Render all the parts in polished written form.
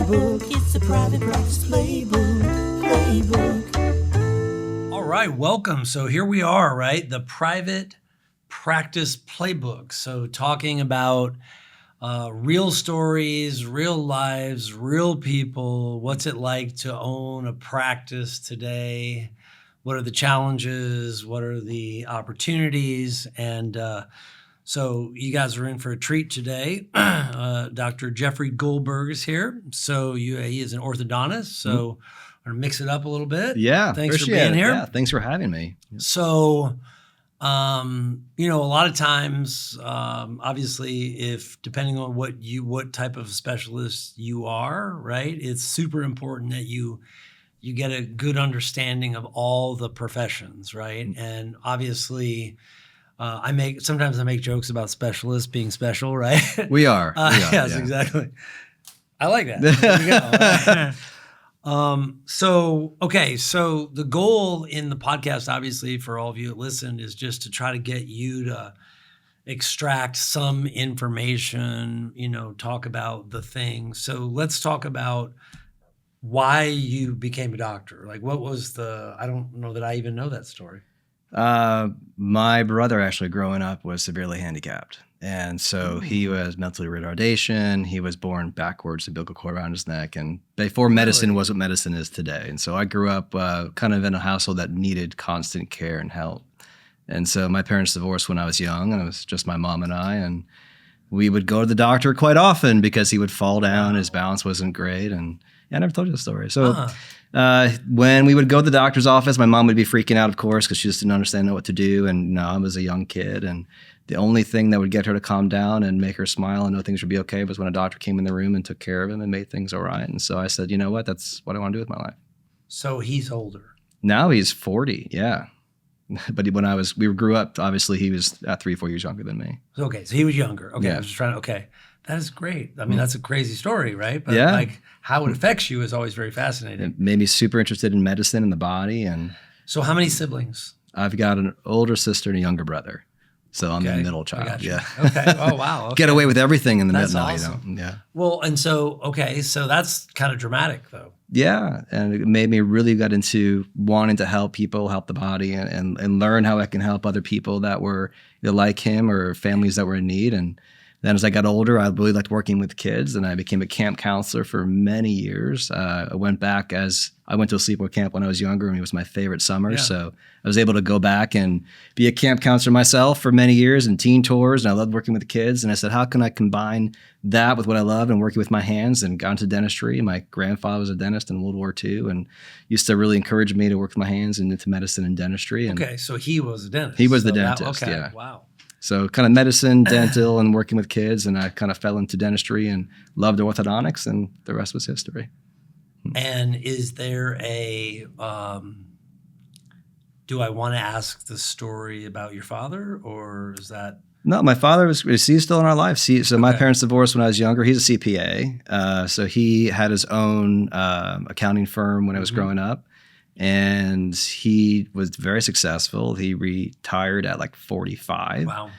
Playbook. It's the Private Practice Playbook. All right, welcome. So here we are, right? The Private Practice Playbook. So talking about real stories, real lives, real people. What's it like to own a practice today? What are the challenges? What are the opportunities? And so you guys are in for a treat today. Dr. Jeffrey Goldberg is here. So he is an orthodontist. So I'm going to mix it up a little bit. Yeah. Thanks for being here. Yeah, thanks for having me. So, a lot of times, obviously, depending on what type of specialist you are, right, it's super important that you get a good understanding of all the professions, right? And obviously, sometimes I make jokes about specialists being special, right? We are. Yes, exactly. I like that. There you go. So the goal in the podcast, obviously, for all of you that listen, is just to try to get you to extract some information, talk about the thing. So let's talk about why you became a doctor. Like, what was I don't know that I even know that story. My brother actually growing up was severely handicapped. And so he was mentally retardation. He was born backwards, umbilical cord around his neck. And before medicine was what medicine is today. And so I grew up kind of in a household that needed constant care and help. And so my parents divorced when I was young, and it was just my mom and I. And we would go to the doctor quite often because he would fall down. His balance wasn't great. And I never told you the story. So when we would go to the doctor's office, my mom would be freaking out, of course, because she just didn't know what to do. And I was a young kid. And the only thing that would get her to calm down and make her smile and know things would be okay was when a doctor came in the room and took care of him and made things all right. And so I said, you know what? That's what I want to do with my life. So he's older. Now he's 40. Yeah. But when we grew up, obviously he was 3-4 years younger than me. Okay. So he was younger. Okay. Yeah. I was just that is great. I mean, that's a crazy story, right? But yeah. Like how it affects you is always very fascinating. It made me super interested in medicine and the body. And so how many siblings? I've got an older sister and a younger brother. So I'm the middle child. Yeah. Okay. Oh, wow. Okay. Get away with everything in the middle. Awesome. Yeah. Well, and so that's kind of dramatic though. Yeah. And it made me really get into wanting to help people, help the body, and learn how I can help other people that were like him or families that were in need. And then as I got older, I really liked working with kids, and I became a camp counselor for many years. I went back as I went to a sleepaway camp when I was younger, and it was my favorite summer. Yeah. So I was able to go back and be a camp counselor myself for many years and teen tours, and I loved working with the kids. And I said, how can I combine that with what I love and working with my hands? And got into dentistry. My grandfather was a dentist in World War II and used to really encourage me to work with my hands and into medicine and dentistry. And okay, so he was a dentist. He was the dentist, yeah. Wow. So kind of medicine, dental, and working with kids. And I kind of fell into dentistry and loved orthodontics, and the rest was history. And is there do I want to ask the story about your father, or is that? No, my father he's still in our life. My parents divorced when I was younger. He's a CPA. So he had his own accounting firm when I was growing up. And he was very successful. He retired at like 45. Wow.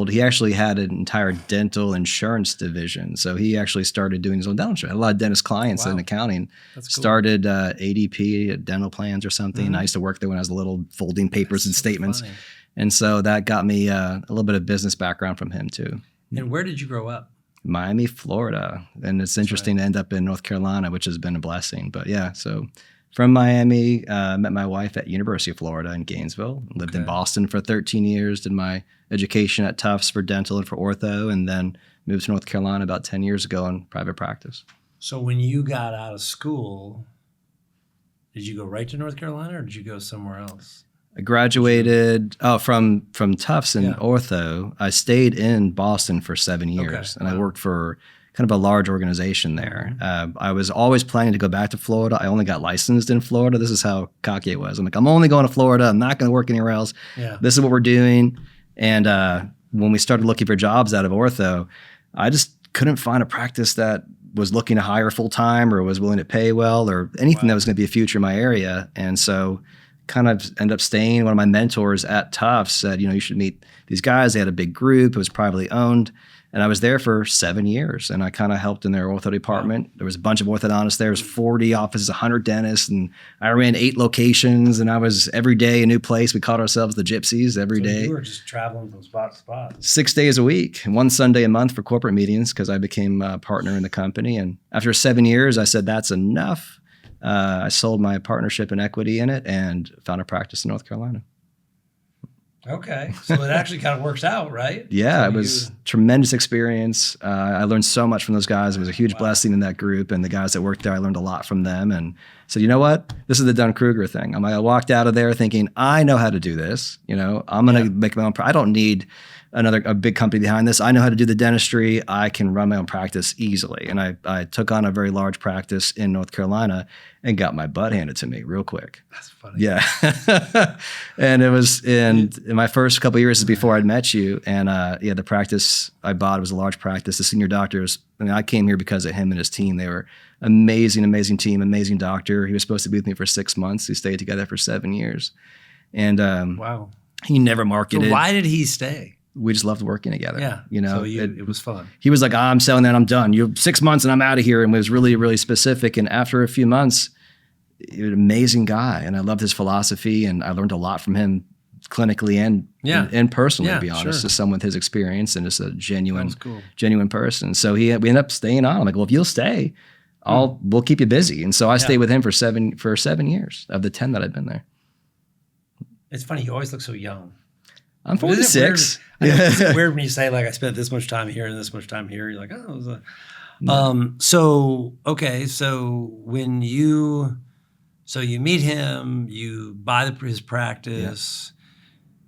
He actually had an entire dental insurance division. So he actually started doing his own dental insurance. A lot of dentist clients in accounting. That's cool. Started ADP, dental plans or something. I used to work there when I was little, folding papers and statements. Funny. And so that got me a little bit of business background from him too. And where did you grow up? Miami, Florida. And it's interesting to end up in North Carolina, which has been a blessing. But yeah, so from Miami, met my wife at University of Florida in Gainesville. Lived in Boston for 13 years, did my education at Tufts for dental and for ortho, and then moved to North Carolina about 10 years ago in private practice. So when you got out of school, did you go right to North Carolina or did you go somewhere else? I graduated from Tufts in ortho. I stayed in Boston for 7 years, and I worked for kind of a large organization there. I was always planning to go back to Florida. I only got licensed in Florida. This is how cocky I was. I'm like, I'm only going to Florida. I'm not going to work anywhere else. Yeah. This is what we're doing. And when we started looking for jobs out of ortho, I just couldn't find a practice that was looking to hire full-time or was willing to pay well or anything that was going to be a future in my area. And so kind of ended up staying. One of my mentors at Tufts said, you should meet these guys. They had a big group. It was privately owned. And I was there for 7 years, and I kind of helped in their ortho department. There was a bunch of orthodontists there. There was 40 offices, 100 dentists, and I ran 8 locations, and I was every day a new place. We called ourselves the Gypsies every day. You were just traveling from spot to spot. 6 days a week, and 1 Sunday a month for corporate meetings because I became a partner in the company. And after 7 years, I said, that's enough. I sold my partnership and equity in it and found a practice in North Carolina. Okay. So it actually kind of works out, right? Yeah, So it was tremendous experience. I learned so much from those guys. It was a huge blessing in that group. And the guys that worked there, I learned a lot from them. And said, you know what? This is the Dunn-Kruger thing. I walked out of there thinking, I know how to do this. I'm going to make my own. I don't need a big company behind this. I know how to do the dentistry. I can run my own practice easily. And I took on a very large practice in North Carolina and got my butt handed to me real quick. That's funny. Yeah. And it was in my first couple of years before I'd met you. And the practice I bought was a large practice. The senior doctors, I came here because of him and his team. They were amazing team, amazing doctor. He was supposed to be with me for 6 months. We stayed together for 7 years. And wow. He never marketed. So why did he stay? We just loved working together. Yeah. So it was fun. He was like, I'm selling that. I'm done. You have 6 months and I'm out of here. And was really, really specific. And after a few months, he was an amazing guy. And I loved his philosophy. And I learned a lot from him clinically and personally, to be honest, as someone with his experience and just a genuine person. So we ended up staying on. I'm like, well, if you'll stay, we'll keep you busy. And so I stayed with him for 7 years of the 10 that I've been there. It's funny. You always look so young. I'm 46. Is it weird when you say, like, I spent this much time here and this much time here? You're like, oh, it was a... So when you meet him, you buy his practice. Yeah.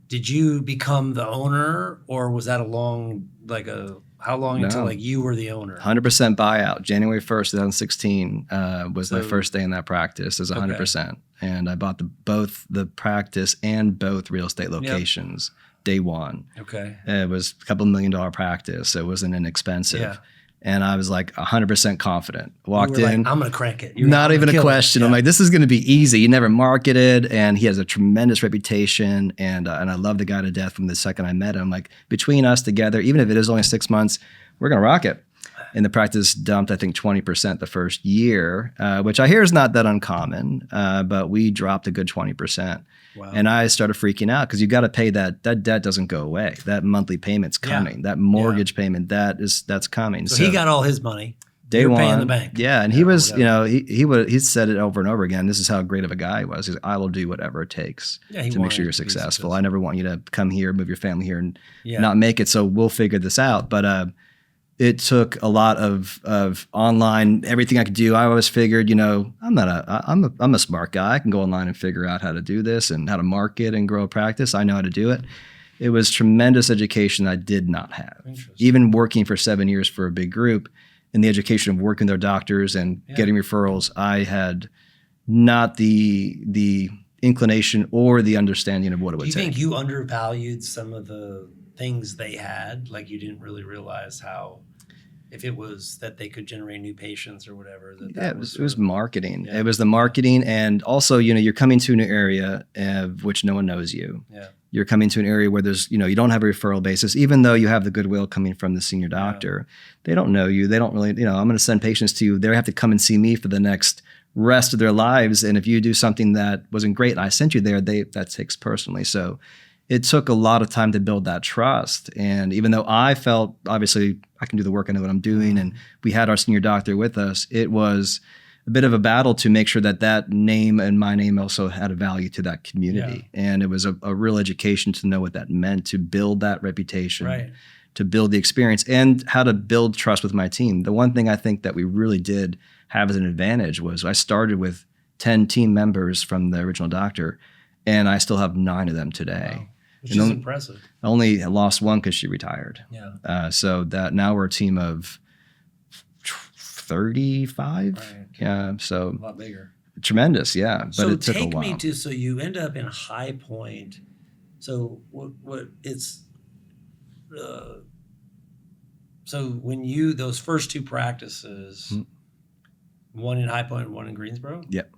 Did you become the owner, or was that how long until you were the owner? 100% buyout. January 1st, 2016 was my first day in that practice as 100%. Okay. And I bought both the practice and both real estate locations day one. Okay. It was a $2 million practice. It wasn't inexpensive. Yeah. And I was like 100% confident. Walked in. Like, I'm going to crank it. Not even a question. I'm like, this is going to be easy. He never marketed, and he has a tremendous reputation. And I love the guy to death from the second I met him. Like, between us together, even if it is only 6 months, we're going to rock it. And the practice dumped, I think, 20% the first year, which I hear is not that uncommon, but we dropped a good 20%. Wow. And I started freaking out because you got to pay that. That debt doesn't go away. That monthly payment's coming. Yeah. That mortgage payment, that's coming. So he got all his money. Day one, paying the bank. Yeah, and he was, he said it over and over again. This is how great of a guy he was. He's like, I will do whatever it takes to make sure you're successful. I never want you to come here, move your family here, and not make it. So we'll figure this out. But it took a lot of online, everything I could do. I always figured, I'm a smart guy. I can go online and figure out how to do this and how to market and grow a practice. I know how to do it. It was tremendous education I did not have. Even working for 7 years for a big group, in the education of working with their doctors and getting referrals, I had not the inclination or the understanding of what it would take. Do you think you undervalued some of the things they had? Like, you didn't really realize how, if it was that they could generate new patients or whatever. It was marketing. Yeah. It was the marketing. And also, you're coming to an area of which no one knows you. Yeah. You're coming to an area where there's, you don't have a referral basis, even though you have the goodwill coming from the senior doctor. Yeah. They don't know you. They don't really, I'm going to send patients to you. They have to come and see me for the next rest of their lives. And if you do something that wasn't great and I sent you there, that takes personally. So it took a lot of time to build that trust. And even though I felt, obviously, I can do the work, I know what I'm doing, and we had our senior doctor with us, it was a bit of a battle to make sure that name and my name also had a value to that community. Yeah. And it was a real education to know what that meant, to build that reputation, to build the experience, and how to build trust with my team. The one thing I think that we really did have as an advantage was I started with 10 team members from the original doctor, and I still have 9 of them today. Wow. Which is impressive. I only lost one because she retired. Yeah. So that now we're a team of 35. Right. Yeah. So a lot bigger. Tremendous. Yeah. But so it took a while. Take me to, so you end up in High Point. So what it's, so when those first 2 practices, one in High Point and one in Greensboro. Yep.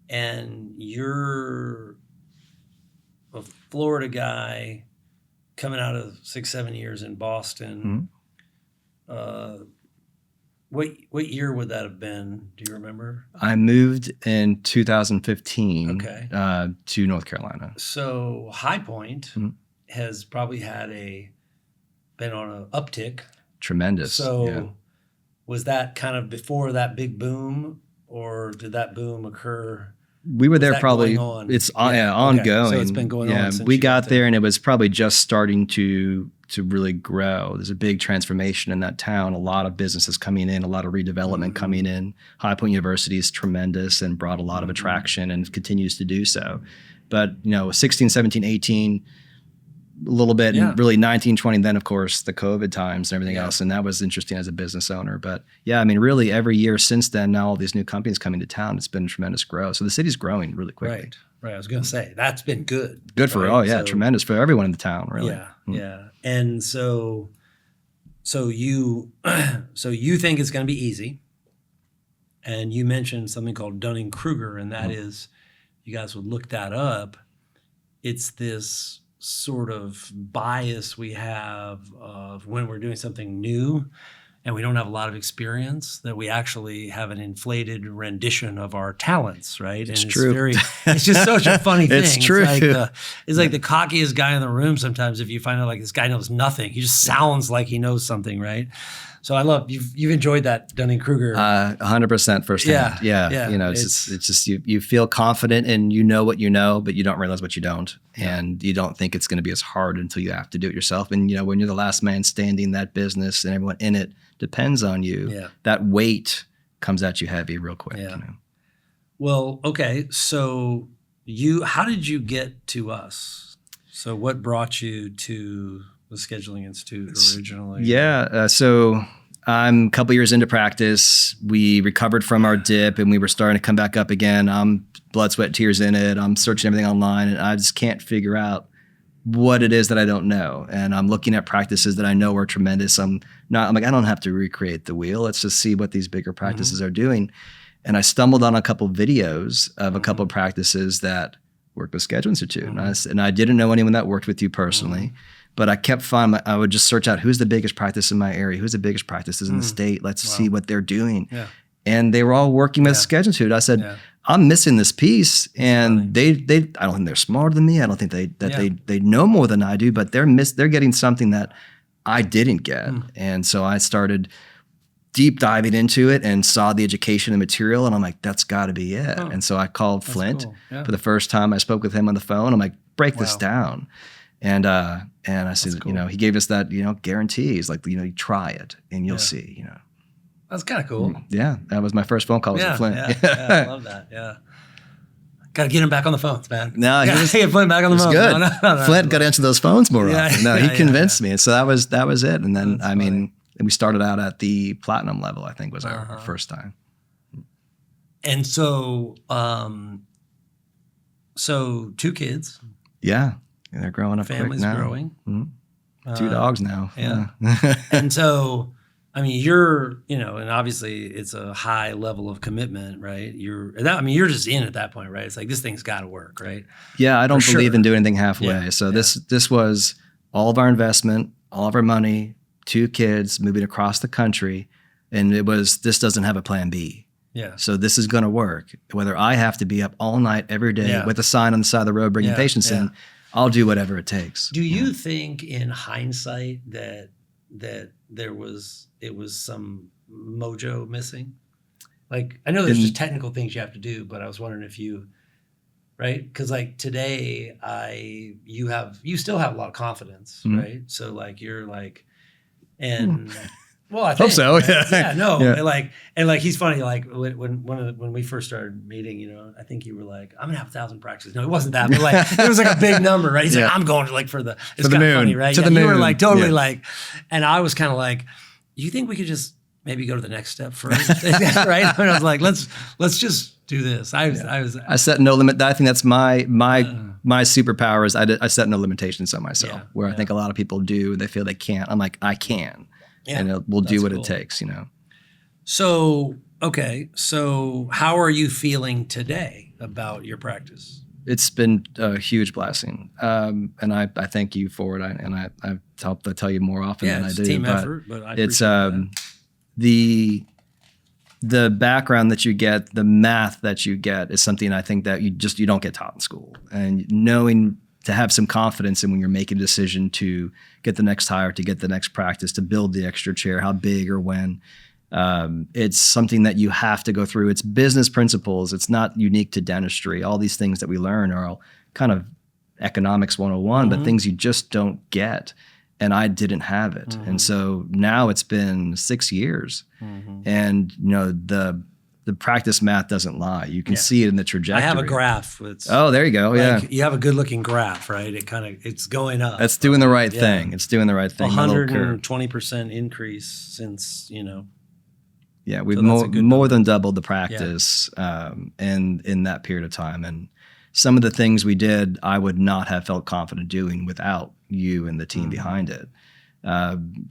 And you're a Florida guy coming out of 6-7 years in Boston. what year would that have been? Do you remember? I moved in 2015 Okay. To North Carolina. So High Point Mhm. has probably been on an uptick. Tremendous. So yeah. was that kind of before that big boom, or did that boom occur? We were there that probably. going on? It's Yeah, okay. ongoing. So it's been going on since we you got got there, there. and it was probably just starting to really grow. There's a big transformation in that town. A lot of businesses coming in, a lot of redevelopment coming in. High Point University is tremendous and brought a lot of attraction and continues to do so. But 16, 17, 18. A little bit, Yeah. and really 19, 20, then of course the COVID times and everything Yeah. else. And that was interesting as a business owner. But yeah, I mean, really every year since then, now all these new companies coming to town, it's been tremendous growth. So the city's growing really quickly. Right. I was going to say that's been good. Good for, right? tremendous for everyone in the town, really. Yeah. Yeah. And so you think it's going to be easy. And you mentioned something called Dunning-Kruger, and that is, you guys would look that up. It's this sort of bias we have of when we're doing something new and we don't have a lot of experience, that we actually have an inflated rendition of our talents, right? It's and true. It's just such a funny thing. It's true. It's like the cockiest guy in the room sometimes. If you find out like this guy knows nothing, he just sounds like he knows something, right? So I love you've enjoyed that Dunning-Kruger. 100% firsthand. Yeah. It's just you feel confident and you know what you know, but you don't realize what you don't. And you don't think it's going to be as hard until you have to do it yourself. And when you're the last man standing, that business and everyone in it depends on you. That weight comes at you heavy real quick. Yeah. Well, okay. So how did you get to us? So what brought you to the Scheduling Institute originally? So I'm a couple years into practice. We recovered from our dip and we were starting to come back up again. I'm blood, sweat, tears in it. I'm searching everything online and I just can't figure out what it is that I don't know. And I'm looking at practices that I know are tremendous. I'm like, I don't have to recreate the wheel. Let's just see what these bigger practices are doing. And I stumbled on a couple of videos of a couple of practices that worked with Scheduling Institute. And I didn't know anyone that worked with you personally. But I kept finding, I would just search out who's the biggest practice in my area, who's the biggest practices in the state. Let's see what they're doing. Yeah. And they were all working with Scheduling Institute. I said, I'm missing this piece. And they I don't think they're smarter than me. I don't think they know more than I do, but they're getting something that I didn't get. And so I started deep diving into it and saw the education and material. And I'm like, that's got to be it. And so I called Flint for the first time. I spoke with him on the phone. I'm like, break this down. And I said, he gave us that, guarantee. He's like, you try it and you'll see, That's kind of cool. Yeah. That was my first phone call with Flint. I love that. Yeah. Got to get him back on the phones, man. No, he was get Flint back on the phones. good. No. Flint got to answer those phones more often. No, he convinced me. And so that was it. And then, That's funny. we started out at the platinum level, I think was our first time. And so, so 2 kids. Yeah. And they're growing up Family's quick now. growing. 2 dogs now. Yeah. And so, you're, and obviously it's a high level of commitment, right? You're just in at that point, right? It's like, this thing's got to work, right? Yeah. I don't For believe sure. in doing anything halfway. Yeah, So this was all of our investment, all of our money, 2 kids moving across the country. And this doesn't have a plan B. Yeah. So this is going to work. Whether I have to be up all night every day with a sign on the side of the road bringing patients in, I'll do whatever it takes. Do you think in hindsight that it was some mojo missing? Like, I know there's just technical things you have to do, but I was wondering if you, right? Because like today, you still have a lot of confidence, right? So like you're like, and well, I think, hope so. right? Yeah. And like he's funny. Like when we first started meeting, I think you were like, I'm gonna have 1,000 practices. No, it wasn't that, but like it was like a big number, right? He's like, I'm going to like for the it's kind of funny, right? To the moon. You were like totally like, and I was kind of like, you think we could just maybe go to the next step first, right? And I was like, let's just do this. I set no limit. I think that's my superpower is I set no limitations on myself. I think a lot of people do. They feel they can't. I'm like, I can. Yeah, and we'll do what it takes, So, okay. So how are you feeling today about your practice? It's been a huge blessing, and I thank you for it. I hope to tell you more often than I it's do. a team but effort, but I it's appreciate that. the background that you get, the math that you get, is something I think that you don't get taught in school. And knowing to have some confidence in when you're making a decision to get the next hire, to get the next practice, to build the extra chair, how big or when. It's something that you have to go through. It's business principles. It's not unique to dentistry. All these things that we learn are all kind of economics 101, but things you just don't get. And I didn't have it. And so now it's been 6 years, and the practice math doesn't lie. You can see it in the trajectory. I have a graph. Oh, there you go. You have a good looking graph, right? It's going up. That's doing the right thing. It's doing the right thing. 120% increase since, Yeah, we've So more than doubled the practice in that period of time. And some of the things we did, I would not have felt confident doing without you and the team behind it.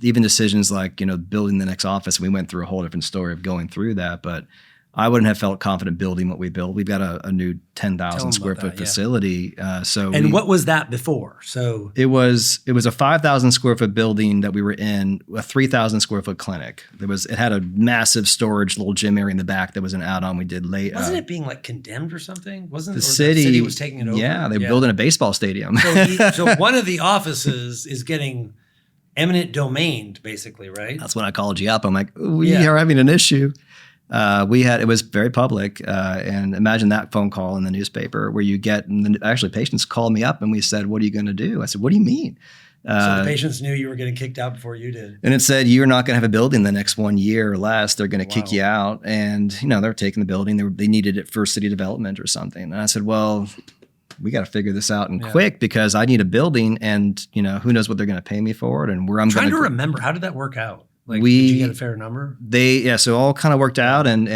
Even decisions like, building the next office, we went through a whole different story of going through that, but I wouldn't have felt confident building what we built. We've got a new 10,000 square foot facility. What was that before? So it was a 5,000 square foot building that we were in, a 3,000 square foot clinic. It had a massive storage little gym area in the back that was an add-on we did late. Wasn't it being like condemned or something? The city was taking it over? Yeah, they were building a baseball stadium. So one of the offices is getting eminent domained, basically, right? That's when I called you up. I'm like, we are having an issue. It was very public, and imagine that phone call in the newspaper where you get, and actually patients called me up and we said, what are you going to do? I said, what do you mean? So the patients knew you were getting kicked out before you did. And it said, you're not going to have a building the next 1 year or less. They're going to kick you out. And, they're taking the building. They needed it for city development or something. And I said, well, we got to figure this out quick, because I need a building, and, who knows what they're going to pay me for it and where I'm trying to remember. How did that work out? Did you get a fair number? So all kind of worked out, and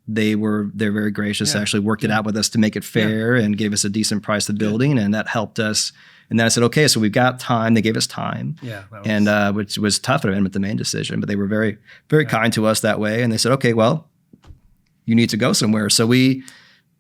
they're very gracious, actually worked it out with us to make it fair and gave us a decent price of the building, and that helped us. And then I said, okay, so we've got time. They gave us time. Which was tough at the main decision, but they were very, very kind to us that way. And they said, okay, well, you need to go somewhere. So we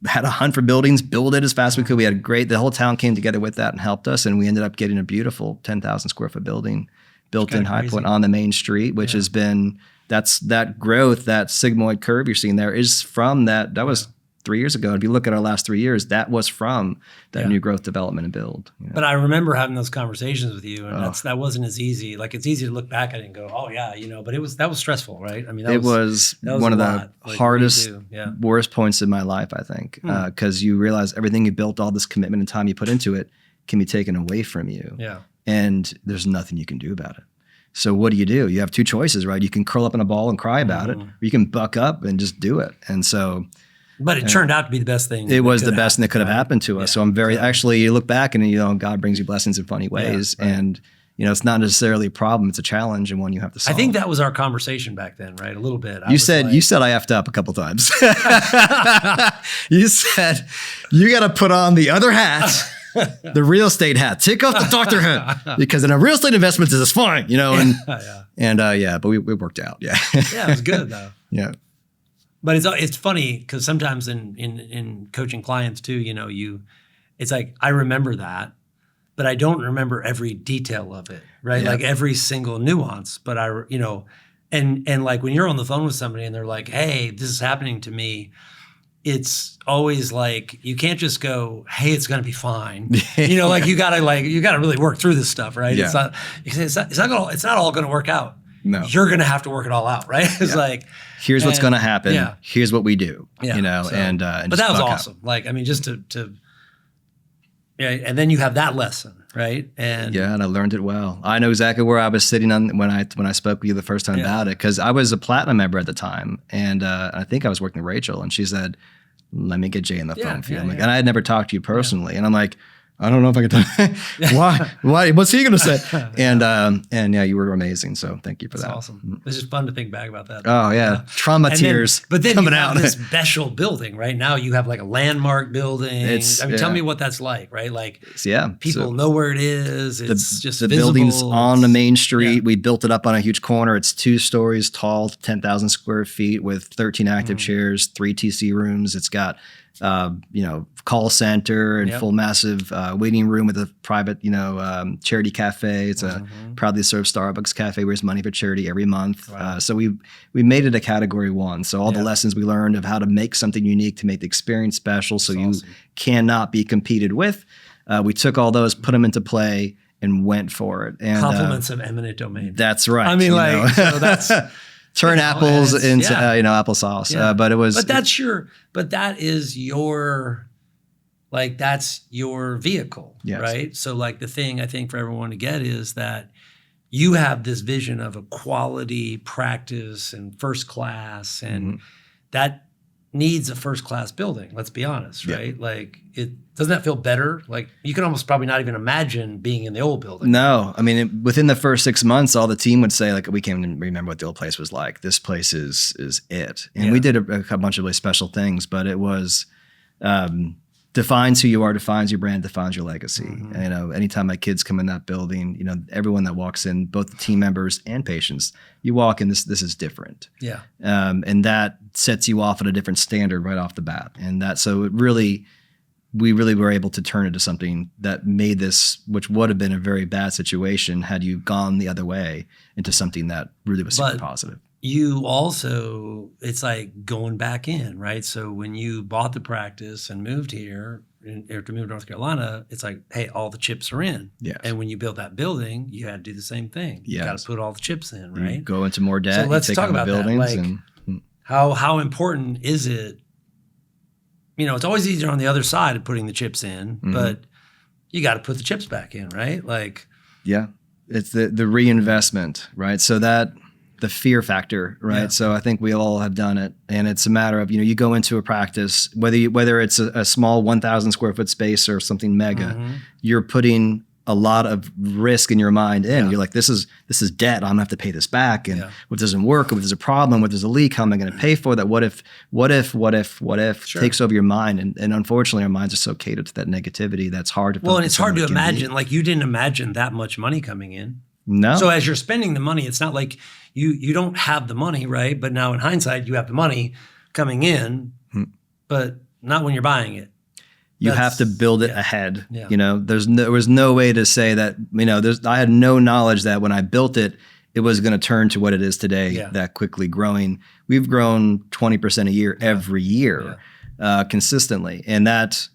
had a hunt for buildings, build it as fast as we could. We had the whole town came together with that and helped us. And we ended up getting a beautiful 10,000 square foot building built in High Point on the main street, which has been, that growth, that sigmoid curve you're seeing there is from that was 3 years ago. If you look at our last 3 years, that was from that new growth development and build. But I remember having those conversations with you, and that wasn't as easy. Like, it's easy to look back at it and go, oh yeah, but that was stressful, right? I mean, that was one of the hardest, worst points in my life, I think, because you realize everything you built, all this commitment and time you put into it, can be taken away from you. And there's nothing you can do about it. So what do? You have two choices, right? You can curl up in a ball and cry about it, or you can buck up and just do it. And so, but it turned out to be the best thing. It was the best thing that could have happened to us. So I'm actually, you look back and God brings you blessings in funny ways. And it's not necessarily a problem. It's a challenge and one you have to solve. I think that was our conversation back then, right? A little bit. You said I effed up a couple times. You said, you got to put on the other hat. The real estate hat. Take off the doctor hat, because in a real estate investment, this is fine, but we worked out. Yeah, it was good though. Yeah, but it's funny because sometimes in coaching clients too, it's like I remember that, but I don't remember every detail of it, right? Like every single nuance. But and like when you're on the phone with somebody and they're like, "Hey, this is happening to me." It's always like, you can't just go, hey, it's going to be fine. Like you gotta really work through this stuff, right? Yeah. It's not all going to work out. No, you're going to have to work it all out, right? It's like, here's what's going to happen. Yeah. Here's what we do. And but that was awesome. Like, I mean, just to and then you have that lesson, right? And I learned it well. I know exactly where I was sitting on when I spoke with you the first time about it, because I was a platinum member at the time, and I think I was working with Rachel, and she said, "Let me get Jay on the phone for you." And I had never talked to you personally, and I'm like, I don't know if I can tell. Why? What's he going to say? And you were amazing. So thank you for that. That's awesome. It's just fun to think back about that. Oh yeah, trauma tears. But then coming you have out. this special building, right? Now you have like a landmark building. Tell me what that's like, right? Like people know where it is. It's just the visible. Building's on the main street. Yeah. We built it up on a huge corner. It's 2 stories tall, 10,000 square feet with 13 active chairs, 3 TC rooms. It's got call center and Yep. full massive waiting room with a private, charity cafe. It's a proudly served Starbucks cafe, raise money for charity every month. Wow. So we made it a category 1. So all the Yep. lessons we learned of how to make something unique to make the experience special, so That's you awesome. cannot be competed with. We took all those, put them into play, and went for it. And Compliments of eminent domain. that's right. I mean, so that's turn you know, apples and it's- into yeah. applesauce. Yeah. But it was. But that is your, like, that's your vehicle, Yes. right? So like the thing I think for everyone to get is that you have this vision of a quality practice and first class, and that needs a first class building. Let's be honest, Yeah. right? Like, doesn't that feel better? Like, you can almost probably not even imagine being in the old building. No, I mean, within the first 6 months, all the team would say, like, we can't even remember what the old place was like. This place is it. And Yeah. we did a bunch of really special things, but it was defines who you are, defines your brand, defines your legacy. And, anytime my kids come in that building, everyone that walks in, both the team members and patients, you walk in, this is different. Yeah. And that sets you off at a different standard right off the bat. And so we really were able to turn it to something that made this, which would have been a very bad situation had you gone the other way, into something that really was super But positive. You also, it's like going back in, right? So when you bought the practice and moved here, or to move to North Carolina, it's like, hey, all the chips are in. Yes. And when you built that building, you had to do the same thing. You got Yes. to put all the chips in, You right? go into more debt. So you let's take talk over about that. buildings Like, and how important is it? It's always easier on the other side of putting the chips in, but you got to put the chips back in, right? Like, yeah, it's the reinvestment, right? So that the fear factor, right? Yeah. So I think we all have done it, and it's a matter of you go into a practice, whether it's a small 1,000 square foot space or something mega, you're putting a lot of risk in your mind in. Yeah. You're like, this is debt. I'm gonna have to pay this back. And Yeah. what doesn't work, if there's a problem, if there's a leak, how am I gonna pay for that? What if Sure. takes over your mind. And unfortunately our minds are so catered to that negativity that's hard to well, and focus it's on hard to what can be. imagine. Like, you didn't imagine that much money coming in. No. So as you're spending the money, it's not like you don't have the money, right? But now in hindsight, you have the money coming in, but not when you're buying it. You have to build it yeah. ahead. Yeah. There was no way to say that, I had no knowledge that when I built it, it was going to turn to what it is today, Yeah. that quickly growing. We've grown 20% a year every year consistently. And that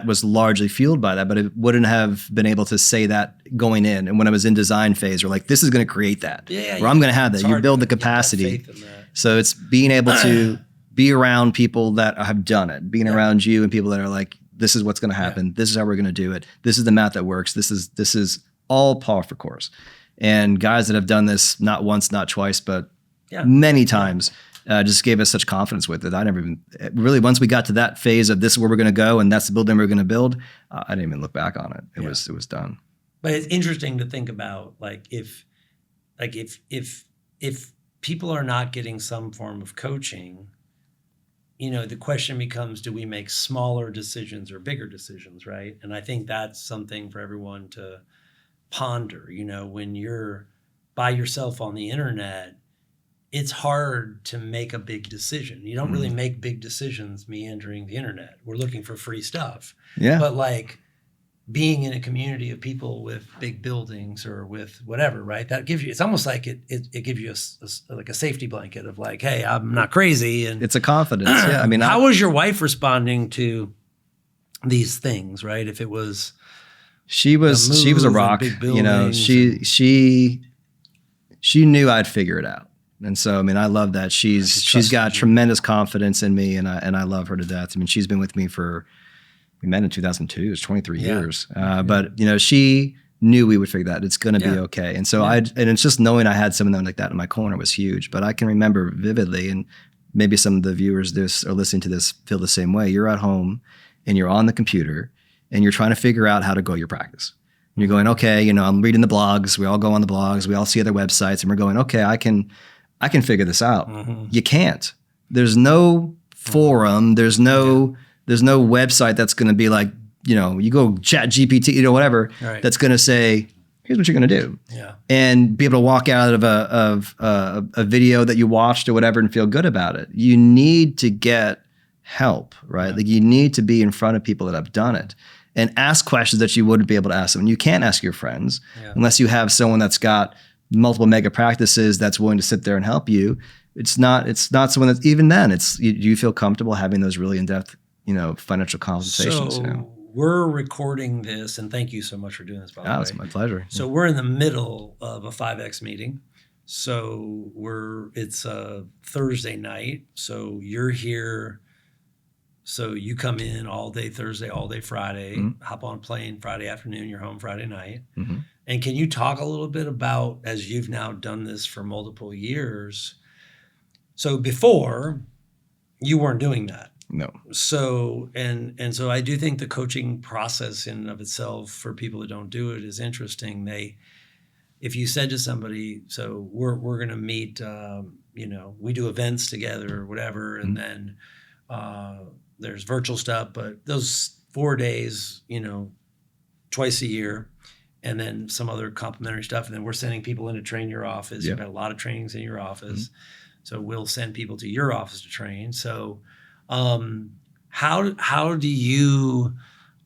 was largely fueled by that, but it wouldn't have been able to say that going in. And when I was in design phase, we're like, this is going to create that. Yeah, or I'm going to have that. It's You hard build to the get that capacity. faith in that. So it's being able to be around people that have done it, being around you and people that are like, this is what's going to happen. This is how we're going to do it. This is the math that works. This is all par for course. And guys that have done this not once, not twice, but many times, just gave us such confidence with it. I never even really, once we got to that phase of this is where we're going to go and that's the building we're going to build, I didn't even look back on it. It was done. But it's interesting to think about, if people are not getting some form of coaching, the question becomes, do we make smaller decisions or bigger decisions, right? And I think that's something for everyone to ponder. When you're by yourself on the internet, it's hard to make a big decision. You don't really make big decisions meandering the internet. We're looking for free stuff. Yeah. But being in a community of people with big buildings or with whatever, right? That gives you, it's almost like it gives you a safety blanket of like, hey, I'm not crazy. And It's a confidence. Yeah. I mean, how was your wife responding to these things, right? If it was, she was a move and rock, big buildings she knew I'd figure it out. And so, I mean, I love that she's got tremendous confidence in me and I love her to death. I mean, she's been with me we met in 2002. It's 23 years. But she knew we would figure that. It's going to be okay. And so and it's just knowing I had someone like that in my corner was huge. But I can remember vividly, and maybe some of the viewers are listening to this feel the same way. You're at home and you're on the computer and you're trying to figure out how to grow your practice. And you're going, okay, I'm reading the blogs. We all go on the blogs. We all see other websites and we're going, okay, I can figure this out. You can't. There's no forum. There's no website that's going to be like, you go chat GPT, whatever, Right. that's going to say, here's what you're going to do. yeah, And be able to walk out of a video that you watched or whatever and feel good about it. You need to get help, right? Like you need to be in front of people that have done it and ask questions that you wouldn't be able to ask them. And you can't ask your friends unless you have someone that's got multiple mega practices that's willing to sit there and help you. It's not someone that's, even then, do you feel comfortable having those really in-depth, financial conversations? So we're recording this, and thank you so much for doing this, by the way. It's my pleasure. So we're in the middle of a 5X meeting. So it's a Thursday night. So you're here. So you come in all day Thursday, all day Friday, hop on a plane Friday afternoon, you're home Friday night. And can you talk a little bit about, as you've now done this for multiple years, so before you weren't doing that? No. So, and so I do think the coaching process in and of itself for people that don't do it is interesting. If you said to somebody, so we're going to meet, we do events together or whatever, and then there's virtual stuff, but those 4 days, twice a year, and then some other complimentary stuff. And then we're sending people in to train your office. You've got a lot of trainings in your office. So we'll send people to your office to train. So how do you,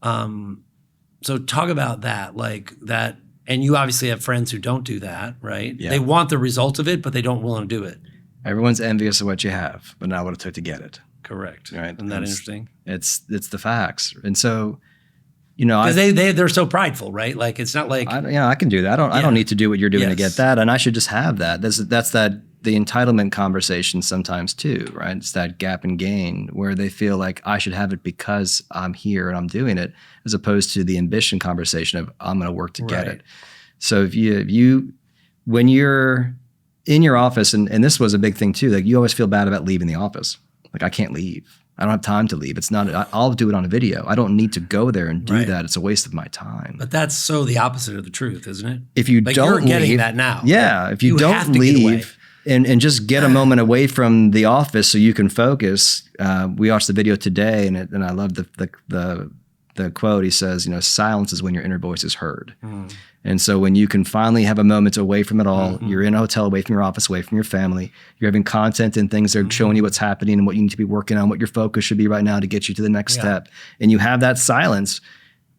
so talk about that, like that. And you obviously have friends who don't do that, right? Yeah. They want the result of it, but they don't want to do it. Everyone's envious of what you have, but not what it took to get it. Correct. Right. Isn't that interesting? It's the facts. And so, because they're so prideful, right? Like it's not like I can do that. I don't need to do what you're doing to get that, and I should just have that. That's the entitlement conversation sometimes too, right? It's that gap and gain where they feel like I should have it because I'm here and I'm doing it, as opposed to the ambition conversation of I'm going to work to get it. So if you when you're in your office, and this was a big thing too, like you always feel bad about leaving the office. Like I can't leave. I don't have time to leave. I'll do it on a video. I don't need to go there and do that. It's a waste of my time. But that's so the opposite of the truth, isn't it? If you like don't you're getting leave, that now. Yeah. If you don't leave and just get a moment away from the office so you can focus. We watched the video today and I love the quote. He says, silence is when your inner voice is heard. And so when you can finally have a moment away from it all, you're in a hotel, away from your office, away from your family, you're having content and things that are showing you what's happening and what you need to be working on, what your focus should be right now to get you to the next step. And you have that silence,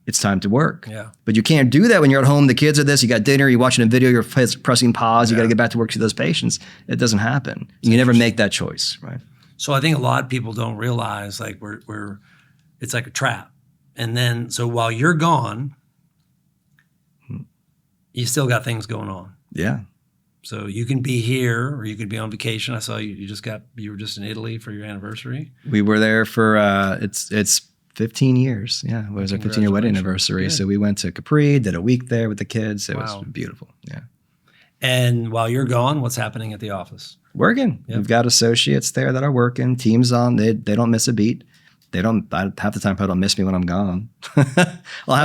it's time to work. Yeah. But you can't do that when you're at home, the kids are this, you got dinner, you're watching a video, you're pressing pause, you got to get back to work to those patients. It doesn't happen. You never make that choice, right? So I think a lot of people don't realize like it's like a trap. And then, so while you're gone, you still got things going on. Yeah. So you can be here or you could be on vacation. I saw you were just in Italy for your anniversary. We were there for, it's 15 years. Yeah. It was our 15-year wedding anniversary. Good. So we went to Capri, did a week there with the kids. It was beautiful. Yeah. And while you're gone, what's happening at the office? Working. We've got associates there that are working, teams on, they don't miss a beat. Half the time probably don't miss me when I'm gone. I'll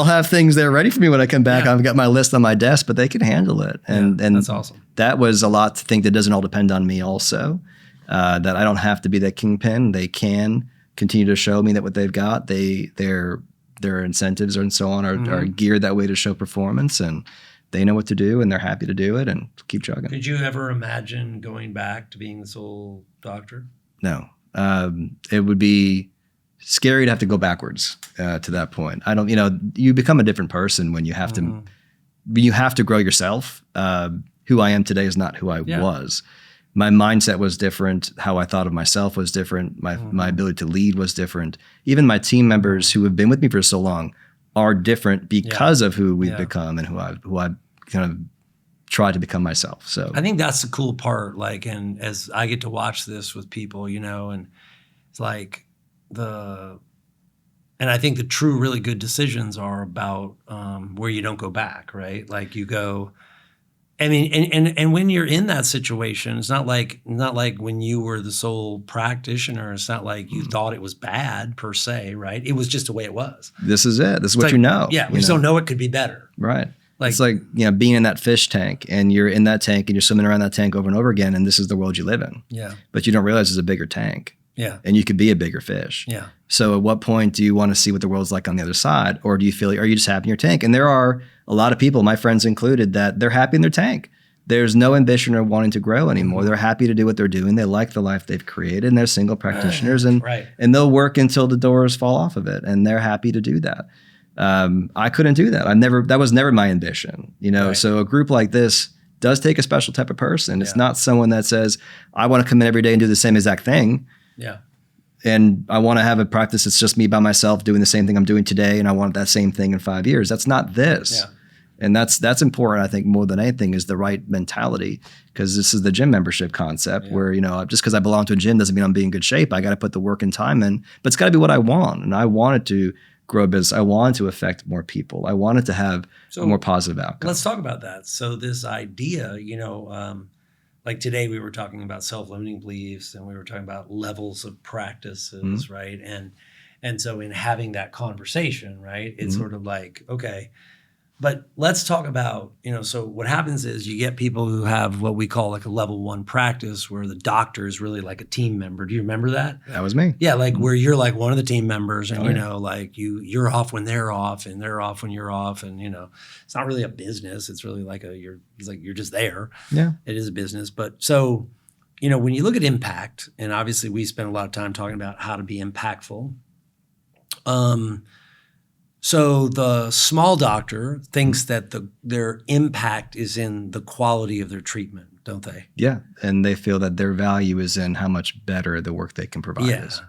have things there ready for me when I come back. I've got my list on my desk, but they can handle it. And that's awesome. That was a lot to think that doesn't all depend on me also, that I don't have to be that kingpin. They can continue to show me that what they've got, their incentives and so on are geared that way to show performance, and they know what to do and they're happy to do it and keep chugging. Could you ever imagine going back to being the sole doctor? No. It would be scary to have to go backwards to that point. You become a different person when you have to grow yourself. Who I am today is not who I was. My mindset was different. How I thought of myself was different. My ability to lead was different. Even my team members who have been with me for so long are different because of who we've become and who I kind of try to become myself. So I think that's the cool part. Like, and as I get to watch this with people, and it's like and I think the true really good decisions are about where you don't go back, right? Like you go, I mean, and when you're in that situation, it's not like when you were the sole practitioner, it's not like you thought it was bad per se, right? It was just the way it was. This is it. This is what you know. Yeah. We just don't know it could be better. Right. It's like, being in that fish tank and you're in that tank and you're swimming around that tank over and over again, and this is the world you live in. Yeah. But you don't realize there's a bigger tank. Yeah. And you could be a bigger fish. Yeah. So at what point do you want to see what the world's like on the other side? Or do you feel like, are you just happy in your tank? And there are a lot of people, my friends included, that they're happy in their tank. there's no ambition or wanting to grow anymore. They're happy to do what they're doing. They like the life they've created, and they're single practitioners, and Right. and they'll work until the doors fall off of it, and they're happy to do that. I couldn't do that. That was never my ambition, Right. So a group like this does take a special type of person. It's Yeah. not someone that says, I want to come in every day and do the same exact thing. Yeah. And I want to have a practice that's just me by myself doing the same thing I'm doing today, and I want that same thing in 5 years. That's not this. Yeah. And that's important, I think, more than anything, is the right mentality, because this is the gym membership concept where, just because I belong to a gym doesn't mean I'm being in good shape. I got to put the work and time in, but it's got to be what I want. And I wanted to grow a business. I wanted to affect more people. I wanted to have a more positive outcome. Let's talk about that. So this idea, like today we were talking about self-limiting beliefs, and we were talking about levels of practices, right? And so in having that conversation, right, it's sort of like, okay, but let's talk about, so what happens is you get people who have what we call like a level 1 practice, where the doctor is really like a team member. Do you remember that? That was me. Yeah, like where you're like one of the team members, and like you're off when they're off, and they're off when you're off, and it's not really a business. It's really like you're just there. Yeah, it is a business. But so, when you look at impact, and obviously we spend a lot of time talking about how to be impactful. So the small doctor thinks that their impact is in the quality of their treatment, don't they? Yeah, and they feel that their value is in how much better the work they can provide is.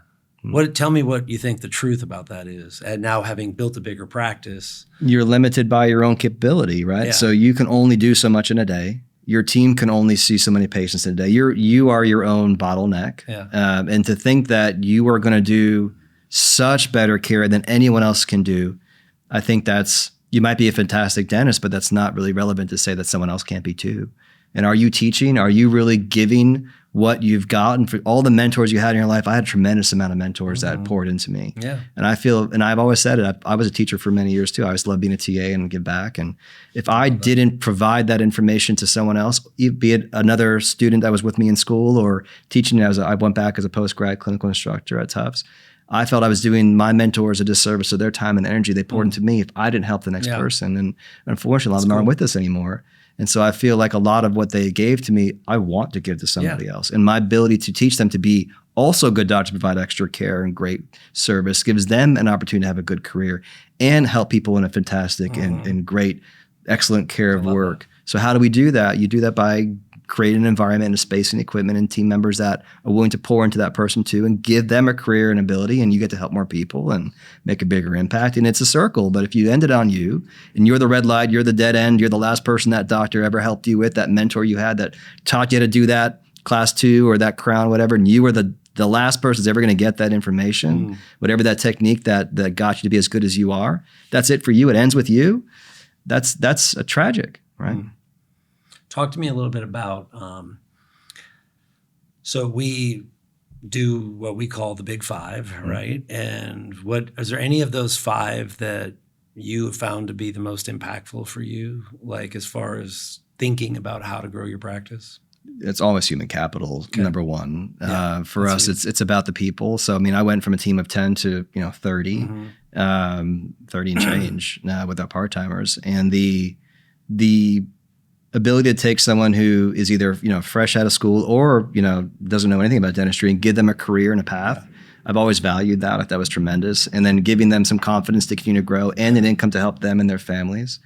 Tell me what you think the truth about that is. And now, having built a bigger practice, you're limited by your own capability, right? Yeah. So you can only do so much in a day. Your team can only see so many patients in a day. You are your own bottleneck. Yeah. And to think that you are going to do such better care than anyone else can do, I think you might be a fantastic dentist, but that's not really relevant to say that someone else can't be too. And are you teaching? Are you really giving what you've gotten for all the mentors you had in your life? I had a tremendous amount of mentors that poured into me. Yeah. And I've always said it, I was a teacher for many years too. I always loved being a TA and give back. And if I didn't provide that information to someone else, be it another student that was with me in school or teaching, I went back as a post-grad clinical instructor at Tufts, I felt I was doing my mentors a disservice of their time and energy they poured into me if I didn't help the next person. And unfortunately, a lot of them aren't with us anymore. And so I feel like a lot of what they gave to me, I want to give to somebody else. And my ability to teach them to be also good doctors, provide extra care and great service, gives them an opportunity to have a good career and help people in a fantastic and great, excellent care of work. So how do we do that? You do that by creating an environment and a space and equipment and team members that are willing to pour into that person too and give them a career and ability, and you get to help more people and make a bigger impact. And it's a circle. But if you end it on you and you're the red light, you're the dead end, you're the last person that doctor ever helped you with, that mentor you had that taught you how to do that class 2 or that crown, whatever, and you were the last person that's ever going to get that information, whatever that technique that got you to be as good as you are, that's it for you. It ends with you. That's a tragic, right? Talk to me a little bit about, so we do what we call the big 5, right? And is there any of those 5 that you have found to be the most impactful for you, like as far as thinking about how to grow your practice? It's always human capital, number one. For us, it's about the people. So, I mean, I went from a team of 10 to, 30, 30 and change with our part-timers. And the ability to take someone who is either, fresh out of school or, doesn't know anything about dentistry and give them a career and a path. I've always valued that. I thought that was tremendous. And then giving them some confidence to continue to grow and an income to help them and their families.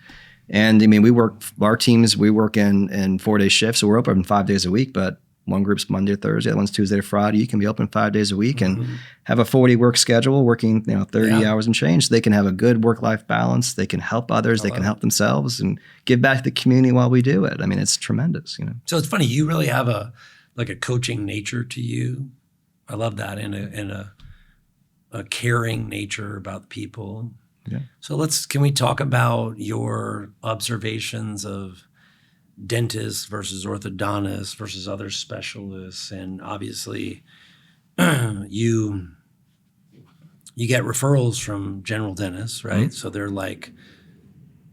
And I mean, we work in 4-day shifts. So we're open 5 days a week, but one group's Monday to Thursday, the other one's Tuesday to Friday. You can be open 5 days a week and have a 40 work schedule, working 30 hours and change. So they can have a good work-life balance. They can help others. They can help themselves and give back to the community while we do it. I mean, it's tremendous. So it's funny. You really have a coaching nature to you. I love that, and a caring nature about people. Yeah. So can we talk about your observations of dentists versus orthodontists versus other specialists? And obviously you get referrals from general dentists, right? So they're like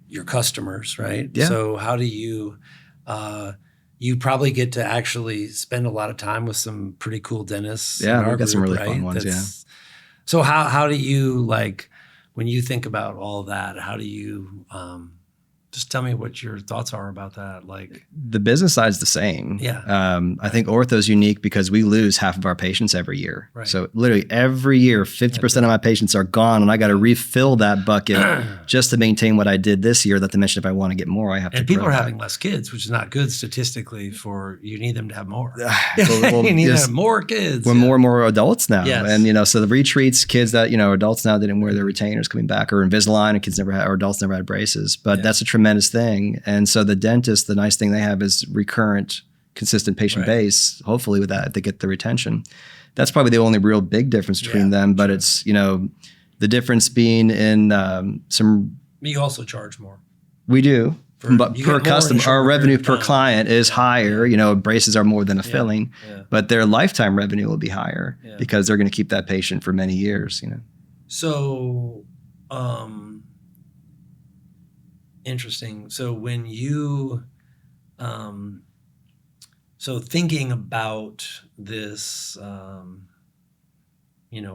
your customers, right? Yeah. So how do you you probably get to actually spend a lot of time with some pretty cool dentists. Yeah, in our we've got some group, really fun ones. So how do you, like, when you think about all that, how do you Just tell me what your thoughts are about that. Like, The business side's the same. Yeah. I think ortho's unique because we lose half of our patients every year. Right. So literally every year, 50% of my patients are gone, and I got to refill that bucket just to maintain what I did this year. Not to mention, if I want to get more, I have to. and people grow are that. having less kids, which is not good statistically. For you need them to have more. Well, you need to just- have more kids. We're more and more adults now. Yes. And, so the retreats, kids that, adults now didn't wear their retainers coming back, or Invisalign, and kids never had, or adults never had braces. But that's a tremendous thing. And so the dentist, the nice thing they have is recurrent, consistent patient base. Hopefully with that, they get the retention. That's probably the only real big difference between them. But it's, the difference being in some. You also charge more. We do. But you per get more in a customer, our shorter revenue period per of time. client is higher. Braces are more than a filling, Yeah. but their lifetime revenue will be higher Yeah. because they're going to keep that patient for many years. So, interesting. So when you, so thinking about this,